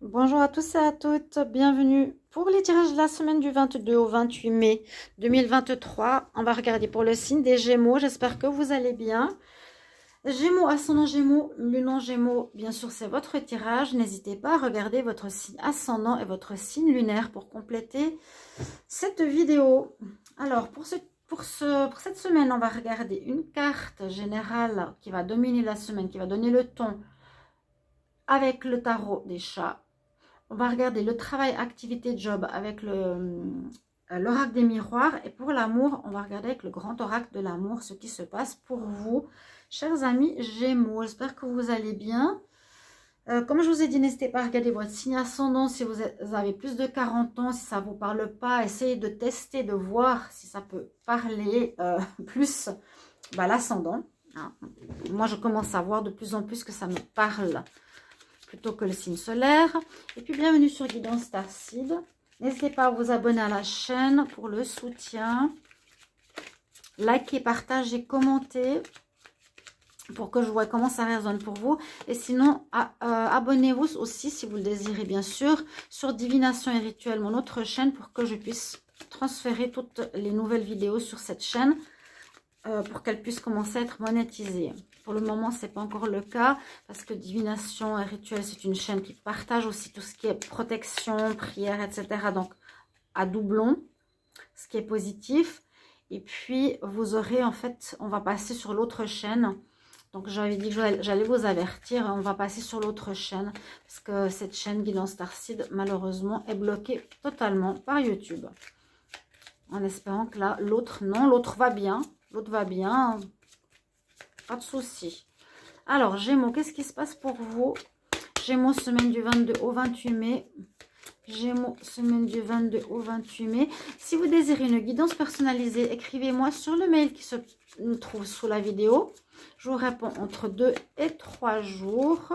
Bonjour à tous et à toutes, bienvenue pour les tirages de la semaine du 22 au 28 mai 2023. On va regarder pour le signe des Gémeaux, j'espère que vous allez bien. Gémeaux, ascendant Gémeaux, lune en Gémeaux, bien sûr c'est votre tirage. N'hésitez pas à regarder votre signe ascendant et votre signe lunaire pour compléter cette vidéo. Alors pour cette semaine, on va regarder une carte générale qui va dominer la semaine, qui va donner le ton avec le tarot des chats. On va regarder le travail, activité, job avec l'oracle des miroirs. Et pour l'amour, on va regarder avec le grand oracle de l'amour ce qui se passe pour vous, chers amis Gémeaux. J'espère que vous allez bien. Comme je vous ai dit, n'hésitez pas à regarder votre signe ascendant si vous avez plus de 40 ans, si ça ne vous parle pas. Essayez de tester, de voir si ça peut parler plus l'ascendant. Hein. Moi, je commence à voir de plus en plus que ça me parle plutôt que le signe solaire. Et puis bienvenue sur Guidance Starseed. N'hésitez pas à vous abonner à la chaîne pour le soutien. Likez, partagez, commentez pour que je vois comment ça résonne pour vous. Et sinon, abonnez-vous aussi si vous le désirez bien sûr sur Divination et Rituel, mon autre chaîne, pour que je puisse transférer toutes les nouvelles vidéos sur cette chaîne pour qu'elles puissent commencer à être monétisées. Pour le moment, ce n'est pas encore le cas parce que Divination et Rituel, c'est une chaîne qui partage aussi tout ce qui est protection, prière, etc. Donc, à doublon, ce qui est positif. Et puis, vous aurez, en fait, on va passer sur l'autre chaîne. Donc, j'avais dit que j'allais vous avertir. On va passer sur l'autre chaîne parce que cette chaîne Guidance Starseed, malheureusement, est bloquée totalement par YouTube. En espérant que là, l'autre, non, l'autre va bien. L'autre va bien. Pas de souci. Alors, Gémeaux, qu'est-ce qui se passe pour vous? Gémeaux, semaine du 22 au 28 mai. Gémeaux, semaine du 22 au 28 mai. Si vous désirez une guidance personnalisée, écrivez-moi sur le mail qui se trouve sous la vidéo. Je vous réponds entre 2 et 3 jours.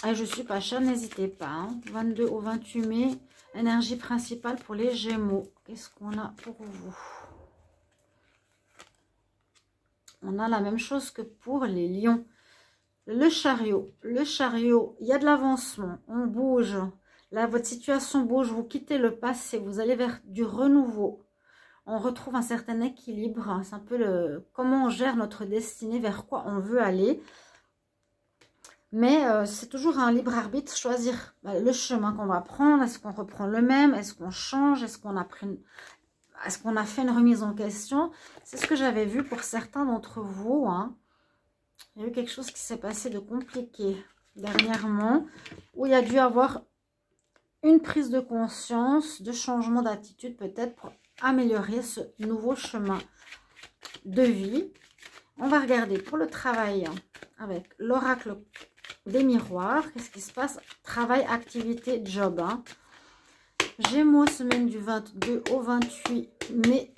Et je suis pas chère, n'hésitez pas. Hein. 22 au 28 mai, énergie principale pour les Gémeaux. Qu'est-ce qu'on a pour vous? On a la même chose que pour les lions. Le chariot, il y a de l'avancement, on bouge. Là, votre situation bouge, vous quittez le passé, vous allez vers du renouveau. On retrouve un certain équilibre. C'est un peu comment on gère notre destinée, vers quoi on veut aller. Mais c'est toujours un libre arbitre, choisir le chemin qu'on va prendre. Est-ce qu'on reprend le même? Est-ce qu'on change? Est-ce qu'on a fait une remise en question? C'est ce que j'avais vu pour certains d'entre vous. Hein. Il y a eu quelque chose qui s'est passé de compliqué dernièrement, où il y a dû avoir une prise de conscience, de changement d'attitude peut-être pour améliorer ce nouveau chemin de vie. On va regarder pour le travail avec l'oracle des miroirs. Qu'est-ce qui se passe? Travail, activité, job. Hein. Gémeaux, semaine du 22 au 28 mai.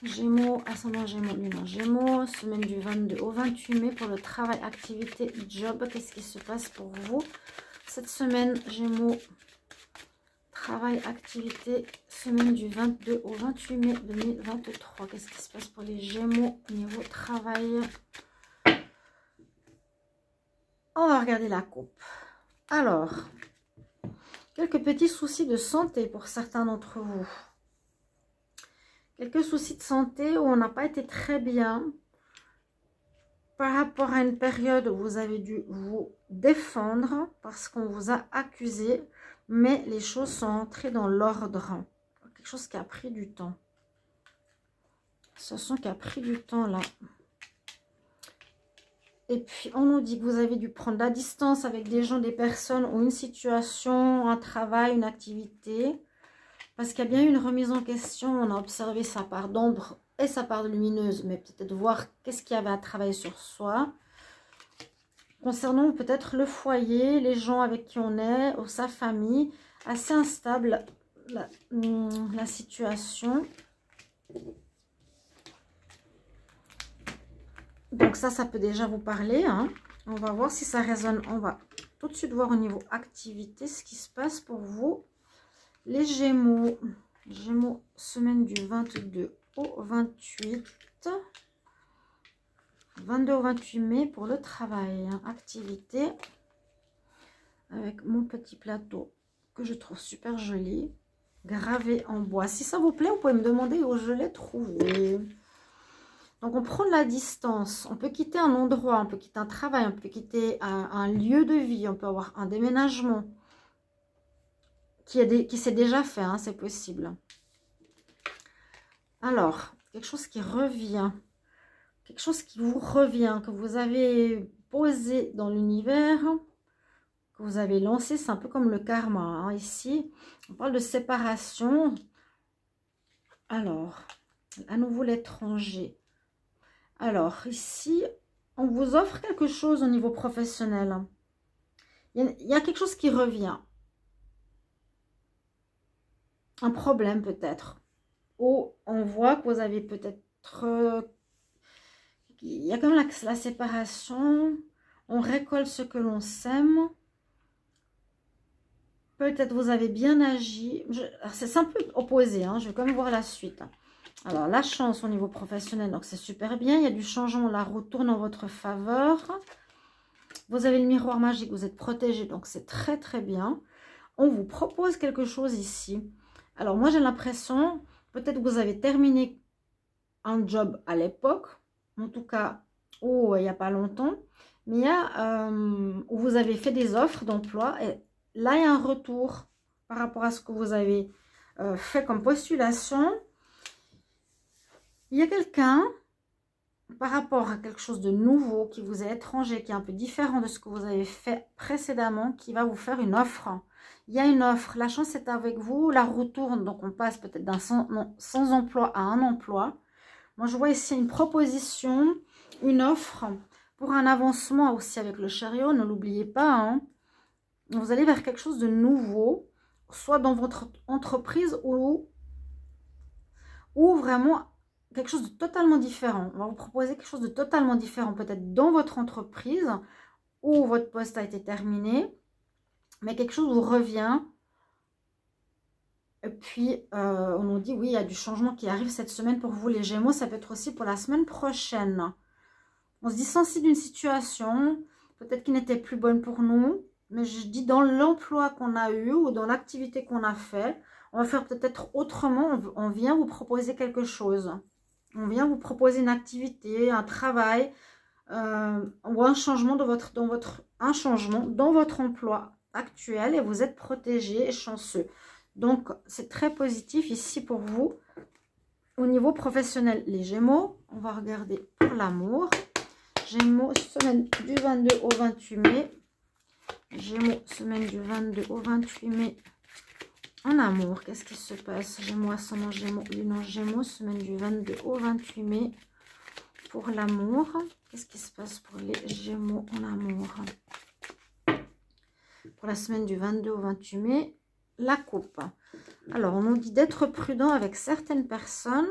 Gémeaux, ascendant Gémeaux, lune en Gémeaux, semaine du 22 au 28 mai pour le travail, activité, job. Qu'est-ce qui se passe pour vous cette semaine, Gémeaux? Travail, activité, semaine du 22 au 28 mai 2023. Qu'est-ce qui se passe pour les Gémeaux niveau travail? On va regarder la coupe. Alors, quelques petits soucis de santé pour certains d'entre vous. Quelques soucis de santé où on n'a pas été très bien par rapport à une période où vous avez dû vous défendre parce qu'on vous a accusé, mais les choses sont entrées dans l'ordre. Quelque chose qui a pris du temps. Ce sont qui a pris du temps là. Et puis on nous dit que vous avez dû prendre la distance avec des gens, des personnes ou une situation, un travail, une activité. Parce qu'il y a bien eu une remise en question, on a observé sa part d'ombre et sa part lumineuse, mais peut-être voir qu'est-ce qu'il y avait à travailler sur soi. Concernant peut-être le foyer, les gens avec qui on est, ou sa famille, assez instable la situation. Donc ça peut déjà vous parler. Hein. On va voir si ça résonne. On va tout de suite voir au niveau activité ce qui se passe pour vous. Les Gémeaux, Gémeaux, semaine du 22 au 28. 22 au 28 mai pour le travail. Hein, activité avec mon petit plateau que je trouve super joli. Gravé en bois. Si ça vous plaît, vous pouvez me demander où je l'ai trouvé. Donc, on prend de la distance. On peut quitter un endroit, on peut quitter un travail, on peut quitter un lieu de vie, on peut avoir un déménagement qui s'est déjà fait, hein, c'est possible. Alors, quelque chose qui revient, quelque chose qui vous revient, que vous avez posé dans l'univers, que vous avez lancé, c'est un peu comme le karma. Hein, ici, on parle de séparation. Alors, à nouveau l'étranger. Alors, ici, on vous offre quelque chose au niveau professionnel. Il y a quelque chose qui revient. Un problème peut-être. Ou on voit que vous avez peut-être... il y a comme la séparation. On récolte ce que l'on sème. Peut-être vous avez bien agi. C'est un peu opposé. Hein, je vais quand même voir la suite. Alors, la chance au niveau professionnel, donc c'est super bien. Il y a du changement, la roue tourne en votre faveur. Vous avez le miroir magique, vous êtes protégé, donc c'est très très bien. On vous propose quelque chose ici. Alors, moi j'ai l'impression, peut-être que vous avez terminé un job à l'époque, en tout cas, il n'y a pas longtemps. Mais il y a où vous avez fait des offres d'emploi et là, il y a un retour par rapport à ce que vous avez fait comme postulation. Il y a quelqu'un, par rapport à quelque chose de nouveau, qui vous est étranger, qui est un peu différent de ce que vous avez fait précédemment, qui va vous faire une offre. Il y a une offre, la chance est avec vous, la roue tourne, donc on passe peut-être d'un sans emploi à un emploi. Moi, je vois ici une proposition, une offre pour un avancement aussi avec le chariot, ne l'oubliez pas. Hein. Vous allez vers quelque chose de nouveau, soit dans votre entreprise ou vraiment... quelque chose de totalement différent. On va vous proposer quelque chose de totalement différent, peut-être dans votre entreprise où votre poste a été terminé, mais quelque chose vous revient. Et puis, on nous dit, oui, il y a du changement qui arrive cette semaine pour vous, les Gémeaux. Ça peut être aussi pour la semaine prochaine. On se distancie d'une situation, peut-être qui n'était plus bonne pour nous, mais je dis dans l'emploi qu'on a eu ou dans l'activité qu'on a fait, on va faire peut-être autrement. On vient vous proposer quelque chose. On vient vous proposer une activité, un travail ou un changement dans votre emploi actuel et vous êtes protégé et chanceux. Donc, c'est très positif ici pour vous au niveau professionnel. Les Gémeaux, on va regarder pour l'amour. Gémeaux, semaine du 22 au 28 mai. Gémeaux, semaine du 22 au 28 mai. En amour, qu'est-ce qui se passe? Gémeaux, ascendant Gémeaux, lune en Gémeaux, semaine du 22 au 28 mai. Pour l'amour, qu'est-ce qui se passe pour les Gémeaux en amour? Pour la semaine du 22 au 28 mai, la coupe. Alors, on nous dit d'être prudent avec certaines personnes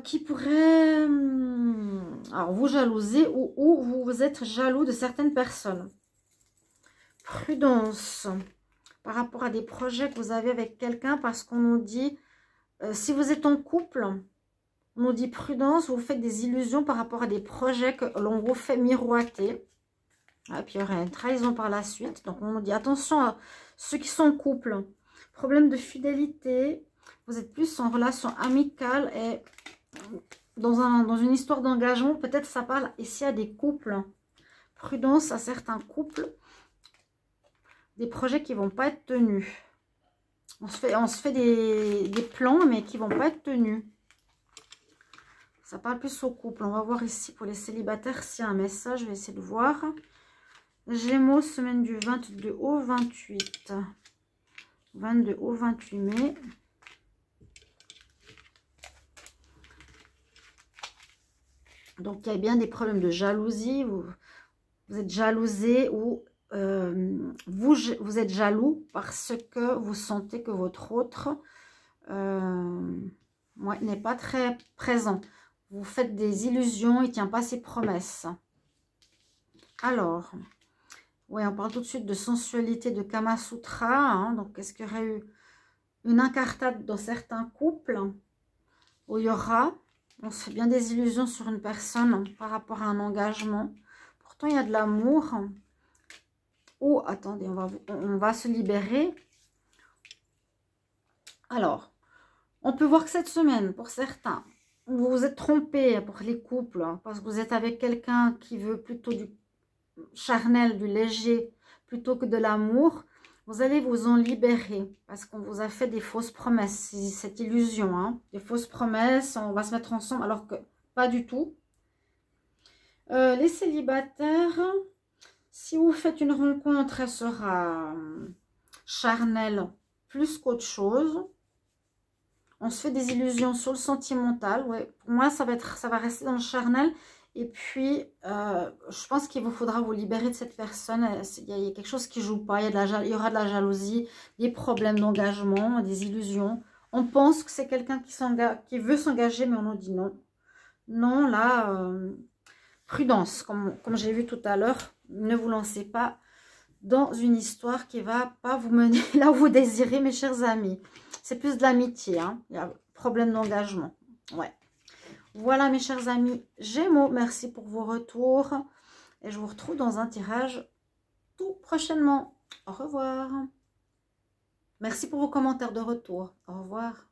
qui pourraient alors, vous jalouser ou vous êtes jaloux de certaines personnes. Prudence par rapport à des projets que vous avez avec quelqu'un, parce qu'on nous dit, si vous êtes en couple, on nous dit prudence, vous faites des illusions par rapport à des projets que l'on vous fait miroiter. Et puis il y aurait une trahison par la suite. Donc on nous dit attention à ceux qui sont en couple. Problème de fidélité, vous êtes plus en relation amicale et dans une histoire d'engagement. Peut-être ça parle ici à des couples. Prudence à certains couples. Des projets qui ne vont pas être tenus. On se fait des plans, mais qui ne vont pas être tenus. Ça parle plus au couple. On va voir ici pour les célibataires s'il y a un message. Je vais essayer de voir. Gémeaux, semaine du 22 au 28. 22 au 28 mai. Donc, il y a bien des problèmes de jalousie. Vous êtes jalousé ou... vous êtes jaloux parce que vous sentez que votre autre n'est pas très présent. Vous faites des illusions, il ne tient pas ses promesses. Alors, oui, on parle tout de suite de sensualité, de Kama Sutra. Hein, donc, est-ce qu'il y aurait eu une incartade dans certains couples où il y aura On se fait bien des illusions sur une personne par rapport à un engagement. Pourtant, il y a de l'amour. Oh, attendez, on va se libérer. Alors, on peut voir que cette semaine, pour certains, vous vous êtes trompé pour les couples, hein, parce que vous êtes avec quelqu'un qui veut plutôt du charnel, du léger, plutôt que de l'amour. Vous allez vous en libérer, parce qu'on vous a fait des fausses promesses, cette illusion, hein, des fausses promesses, on va se mettre ensemble, alors que pas du tout. Les célibataires, si vous faites une rencontre, elle sera charnelle plus qu'autre chose. On se fait des illusions sur le sentimental. Ouais. Pour moi, ça va rester dans le charnel. Et puis, je pense qu'il vous faudra vous libérer de cette personne. Il y a quelque chose qui ne joue pas. Il y aura de la jalousie, des problèmes d'engagement, des illusions. On pense que c'est quelqu'un qui veut s'engager, mais on nous dit non. Non, là, prudence, comme j'ai vu tout à l'heure. Ne vous lancez pas dans une histoire qui ne va pas vous mener là où vous désirez, mes chers amis. C'est plus de l'amitié, hein. Il y a problème d'engagement. Ouais. Voilà, mes chers amis Gémeaux. Merci pour vos retours. Et je vous retrouve dans un tirage tout prochainement. Au revoir. Merci pour vos commentaires de retour. Au revoir.